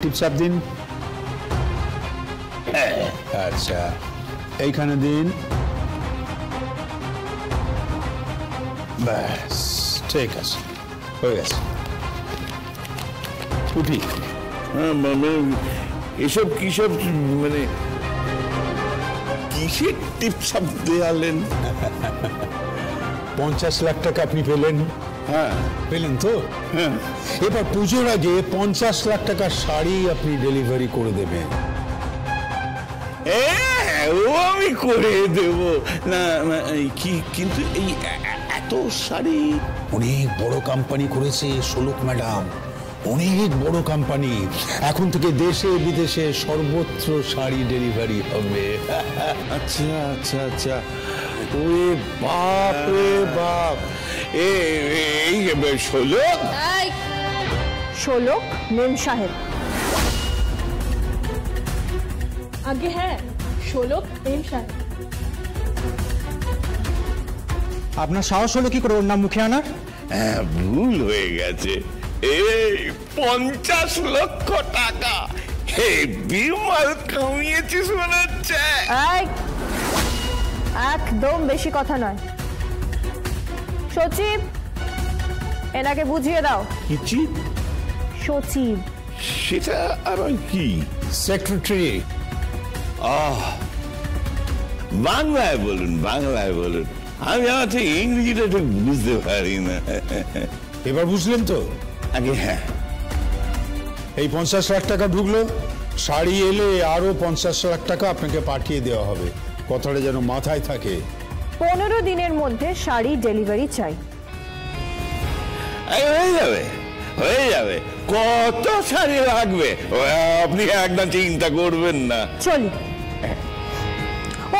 টিপসাপ দিন। আচ্ছা, এইখানে দিন। ব্যাস ঠিক আছে, হয়ে গেছে। উঠি। এসব কিসব মানে কিসের টিপসাপ দেয়ালেন? 50 লাখ টাকা আপনি পেলেন। হ্যাঁ পেলেন তো? হ্যাঁ। এবার পুজোর আগে 50 লাখ টাকার শাড়ি আপনি ডেলিভারি করে দেবেন। ও আমি করে দেব না, কিন্তু এই এত শাড়ি অনেক বড় কোম্পানি করেছে শোলক ম্যাডাম, অনেক বড় কোম্পানি। এখন থেকে দেশে বিদেশে সর্বত্র শাড়ি ডেলিভারি হবে। আচ্ছা আচ্ছা আচ্ছা, ওরে বাপ রে বাপ। এই শোলক, শোলক মেম সাহেব। আগে হ্যাঁ, শোলক মেম সাহেব। আপনার সাহস হলো কি করে ওর নাম মুখে আনার? হ্যাঁ ভুল হয়ে গেছে। এই 50 লক্ষ টাকা বিমাল কামিয়েছিস মনে হচ্ছে। একদম বেশি কথা নয়। সচিব, এনাকে বুঝিয়ে দাও। কিছু সচিব সেটা আবার কি? সেক্রেটারি। বাংলায় বলুন, বাংলায় বলুন। আমি আমার ঠিক ইংরেজিটা ঠিক বুঝতে পারি না। এবার বুঝলেন তো? আগে হ্যাঁ। এই 50 লাখ টাকা ঢুকলো, শাড়ি এলে আরো 50 লাখ টাকা আপনাকে পাঠিয়ে দেওয়া হবে। কথাটা যেন মাথায় থাকে। 15 দিনের মধ্যে শাড়ি ডেলিভারি চাই। হয়ে যাবে, হয়ে যাবে। কত শাড়ি লাগবে আপনি একদম চিন্তা করবেন না। চলি।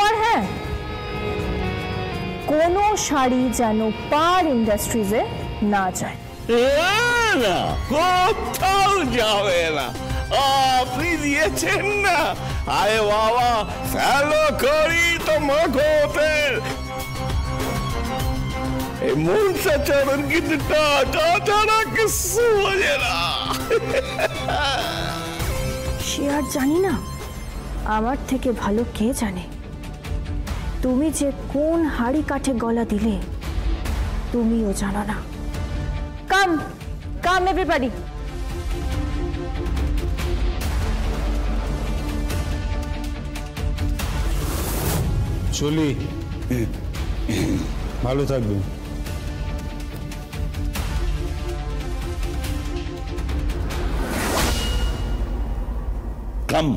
আর হ্যাঁ, কোনো শাড়ি যেন পার ইন্ডাস্ট্রিজে না যায়। না, কোথাও যাবে না। আপনি দিয়েছেন না। আরে বাবা, ফেলো করি তো মগোতের এই মনসা চরণ কিন্তু টাকা ছাড়া কিছু বোঝে না। সে আর জানি না, আমার থেকে ভালো কে জানে তুমি যে কোন হাড়ি কাঠে গলা দিলে, তুমিও জানো না। কাম কাম এভরিবডি। চলি, ভালো থাকবেন। কাম।